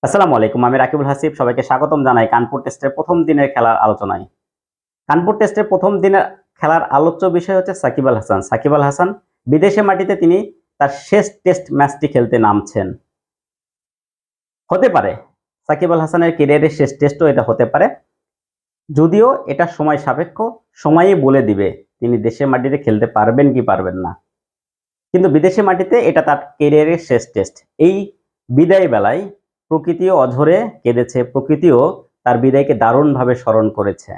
আসসালামু আলাইকুম, আমি রাকিবুল হাসিব। সবাইকে স্বাগতম জানাই কানপুর টেস্টের প্রথম দিনের খেলার আলোচনায়। কানপুর টেস্টের প্রথম দিনের খেলার আলোচ্য বিষয় হচ্ছে সাকিব আল হাসান। সাকিব আল হাসান বিদেশে মাটিতে তিনি তার শেষ টেস্ট ম্যাচটি খেলতে নামছেন। হতে পারে সাকিব আল হাসানের ক্যারিয়ারের শেষ টেস্টও এটা হতে পারে, যদিও এটা সময় সাপেক্ষ। সময়ই বলে দিবে তিনি দেশের মাটিতে খেলতে পারবেন কি পারবেন না। কিন্তু বিদেশি মাটিতে এটা তার ক্যারিয়ারের শেষ টেস্ট। এই বিদায় বেলায় প্রকৃতিও অঝরে কেঁদেছে, প্রকৃতিও তার বিদায়কে দারুণভাবে স্মরণ করেছে।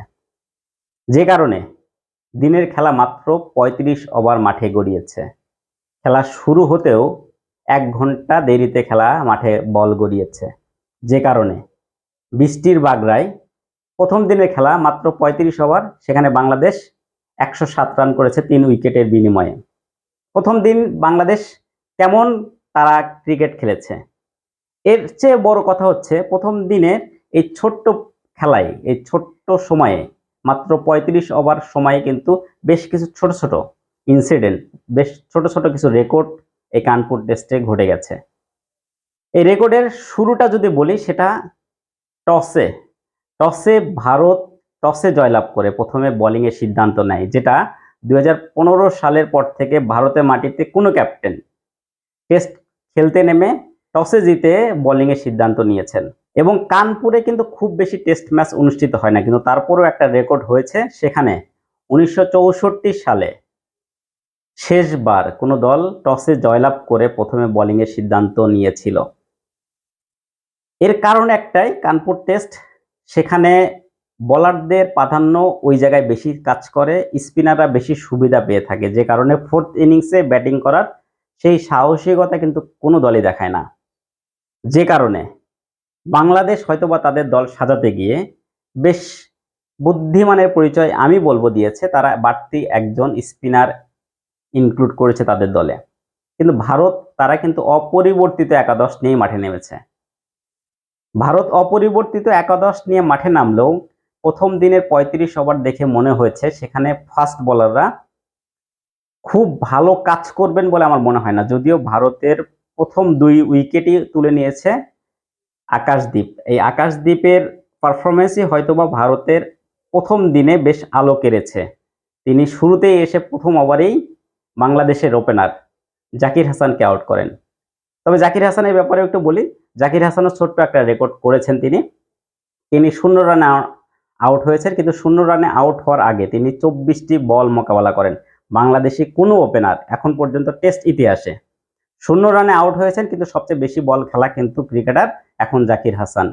যে কারণে দিনের খেলা মাত্র ৩৫ ওভার মাঠে গড়িয়েছে। খেলা শুরু হতেও ১ ঘন্টা দেরিতে খেলা মাঠে বল গড়িয়েছে। যে কারণে বৃষ্টির বাগড়ায় প্রথম দিনের খেলা মাত্র ৩৫ ওভার, সেখানে বাংলাদেশ ১০৭ রান করেছে ৩ উইকেটের বিনিময়ে। প্রথম দিন বাংলাদেশ কেমন তারা ক্রিকেট খেলেছে, এর চেয়ে বড় কথা হচ্ছে প্রথম দিনের এই ছোট্ট খেলায়, এই ছোট্ট সময়ে মাত্র ৩৫ ওভার সময়ে কিন্তু বেশ কিছু ছোট ছোট ইনসিডেন্ট, বেশ ছোট ছোট কিছু রেকর্ড এই কানপুর টেস্টে ঘটে গেছে। এই রেকর্ডের শুরুটা যদি বলি, সেটা টসে টসে ভারত টসে জয়লাভ করে প্রথমে বোলিংয়ের সিদ্ধান্ত নেয়, যেটা ২০১৫ সালের পর থেকে ভারতের মাটিতে কোনো ক্যাপ্টেন টেস্ট খেলতে নেমে টসে জিতে বোলিংয়ের সিদ্ধান্ত নিয়েছেন। এবং কানপুরে কিন্তু খুব বেশি টেস্ট ম্যাচ অনুষ্ঠিত হয় না, কিন্তু তারপরেও একটা রেকর্ড হয়েছে। সেখানে ১৯৬৪ সালে শেষবার কোনো দল টসে জয়লাভ করে প্রথমে বোলিংয়ের সিদ্ধান্ত নিয়েছিল। এর কারণ একটাই, কানপুর টেস্ট, সেখানে বোলারদের প্রাধান্য ওই জায়গায় বেশি কাজ করে, স্পিনাররা বেশি সুবিধা পেয়ে থাকে, যে কারণে ফোর্থ ইনিংসে ব্যাটিং করার সেই সাহসিকতা কিন্তু কোনো দলই দেখায় না। যে কারণে বাংলাদেশ হয়তোবা তাদের দল সাজাতে গিয়ে বেশ বুদ্ধিমানের পরিচয় আমি বলবো দিয়েছে। তারা বাড়তি একজন স্পিনার ইনক্লুড করেছে তাদের দলে। কিন্তু ভারত, তারা কিন্তু অপরিবর্তিত একাদশ নিয়ে মাঠে নেমেছে। ভারত অপরিবর্তিত একাদশ নিয়ে মাঠে নামলেও প্রথম দিনের ৩৫ ওভার দেখে মনে হয়েছে সেখানে ফাস্ট বোলাররা খুব ভালো কাজ করবেন বলে আমার মনে হয় না। যদিও ভারতের প্রথম ২ উইকেটই তুলে নিয়েছে আকাশদ্বীপ। এই আকাশদ্বীপের পারফরমেন্সই হয়তোবা ভারতের প্রথম দিনে বেশ আলো কেড়েছে। তিনি শুরুতেই এসে প্রথম ওভারেই বাংলাদেশের ওপেনার জাকির হাসানকে আউট করেন। তবে জাকির হাসানের ব্যাপারে একটু বলি, জাকির হাসানও ছোট্ট একটা রেকর্ড করেছেন। তিনি ০ রানে আউট হয়েছেন, কিন্তু ০ রানে আউট হওয়ার আগে তিনি ২৪টি বল মোকাবেলা করেন। বাংলাদেশি কোনো ওপেনার এখন পর্যন্ত টেস্ট ইতিহাসে ০ রানে আউট হয়েছেন, কিন্তু সবচেয়ে বেশি বল খেলা কিন্তু ক্রিকেটার এখন জাকির হাসান।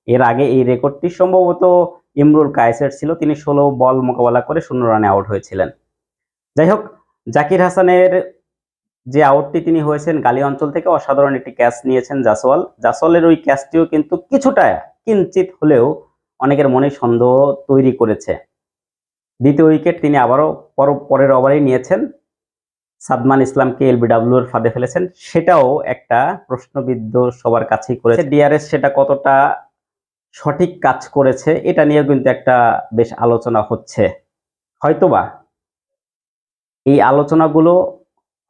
এর আগে এই রেকর্ডটি সম্ভবত ইমরুল কায়েসের ছিল, তিনি ১৬ বল মোকাবেলা করে ০ রানে আউট হয়েছিলেন। যাই হোক, জাকির হাসানের যে আউটটি তিনি হয়েছেন গালি অঞ্চল থেকে, অসাধারণ একটি ক্যাচ নিয়েছেন জাসওয়ালের ওই ক্যাচটিও কিন্তু কিছুটা কিঞ্চিত হলেও অনেকের মনে সন্দেহ তৈরি করেছে। দ্বিতীয় উইকেট তিনি আবারও পরের ওভারেই নিয়েছেন, সাদমান ইসলামকে এলবিডব্লিউর ফাঁদে ফেলেছেন। সেটাও একটা প্রশ্নবিদ্ধ সবার কাছেই করেছে। ডিআরএস সেটা কতটা সঠিক কাজ করেছে এটা নিয়েও কিন্তু একটা বেশ আলোচনা হচ্ছে। হয়তোবা এই আলোচনাগুলো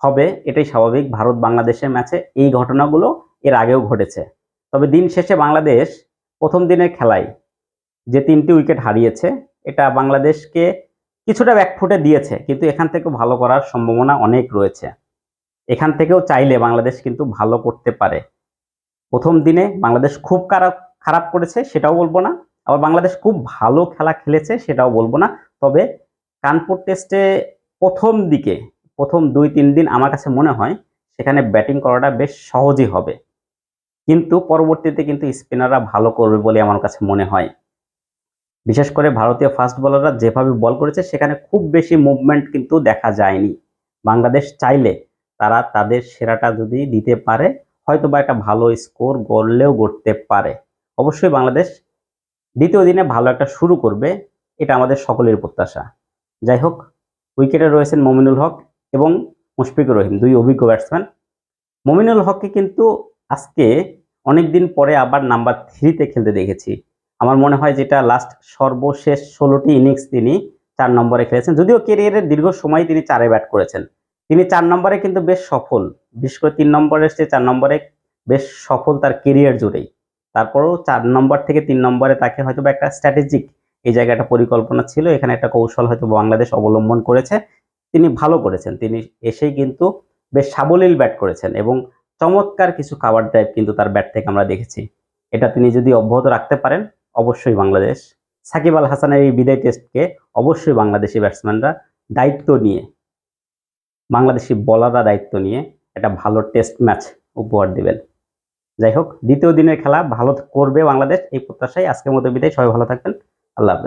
হবে, এটাই স্বাভাবিক। ভারত বাংলাদেশের ম্যাচে এই ঘটনাগুলো এর আগেও ঘটেছে। তবে দিন শেষে বাংলাদেশ প্রথম দিনের খেলায় যে ৩টি উইকেট হারিয়েছে, এটা বাংলাদেশকে কিছুটা ব্যাকফুটে দিয়েছে, কিন্তু এখান থেকে ভালো করার সম্ভাবনা অনেক রয়েছে। এখান থেকেও চাইলে বাংলাদেশ কিন্তু ভালো করতে পারে। প্রথম দিনে বাংলাদেশ খুব খারাপ করেছে সেটাও বলবো না, আবার বাংলাদেশ খুব ভালো খেলা খেলেছে সেটাও বলবো না। তবে কানপুর টেস্টে প্রথম ২-৩ দিন আমার কাছে মনে হয় সেখানে ব্যাটিং করাটা বেশ সহজই হবে, কিন্তু পরবর্তীতে কিন্তু স্পিনাররা ভালো করবে বলে আমার কাছে মনে হয়। বিশেষ করে ভারতীয় ফাস্ট বোলাররা যেভাবে বল করেছে সেখানে খুব বেশি মুভমেন্ট কিন্তু দেখা যায়নি। বাংলাদেশ চাইলে তারা তাদের সেরাটা যদি দিতে পারে, হয়তো বা একটা ভালো স্কোর গড়তে পারে। অবশ্যই বাংলাদেশ দ্বিতীয় দিনে ভালো একটা শুরু করবে, এটা আমাদের সকলের প্রত্যাশা। যাই হোক, উইকেটে রয়েছেন মমিনুল হক এবং মুশফিকুর রহিম, ২ অভিজ্ঞ ব্যাটসম্যান। মমিনুল হককে কিন্তু আজকে অনেকদিন পরে আবার নাম্বার 3-তে খেলতে দেখেছি। আমার মনে হয় যেটা লাস্ট সর্বশেষ ১৬টি ইনিংস তিনি ৪ নম্বরে খেলেছেন। যদিও ক্যারিয়ারের দীর্ঘ সময় তিনি ৪-এ ব্যাট করেছেন, তিনি ৪ নম্বরে কিন্তু বেশ সফল। বিশেষ করে ৩ নম্বরের চেয়ে ৪ নম্বরে বেশ সফল তার ক্যারিয়ার জুড়েই। তারপরেও 4 নম্বর থেকে 3 নম্বরে তাকে হয়তো একটা স্ট্র্যাটেজিক এই জায়গাটা পরিকল্পনা ছিল, এখানে একটা কৌশল হয়তো বাংলাদেশ অবলম্বন করেছে, তিনি ভালো করেছেন। তিনি এসেই কিন্তু বেশ সাবলীল ব্যাট করেছেন এবং চমৎকার কিছু কাভার ড্রাইভ কিন্তু তার ব্যাট থেকে আমরা দেখেছি। এটা তিনি যদি অব্যাহত রাখতে পারেন অবশ্যই বাংলাদেশ সাকিব আল হাসানের এই বিদায় টেস্টকে অবশ্যই বাংলাদেশি ব্যাটসম্যানরা দায়িত্ব নিয়ে, বাংলাদেশি বোলাররা দায়িত্ব নিয়ে একটা ভালো টেস্ট ম্যাচ উপহার দিবেন। যাই হোক, দ্বিতীয় দিনের খেলা ভালো করবে বাংলাদেশ এই প্রত্যাশায় আজকের মতো বিদায়। সবাই ভালো থাকবেন। আল্লাহ হাফেজ।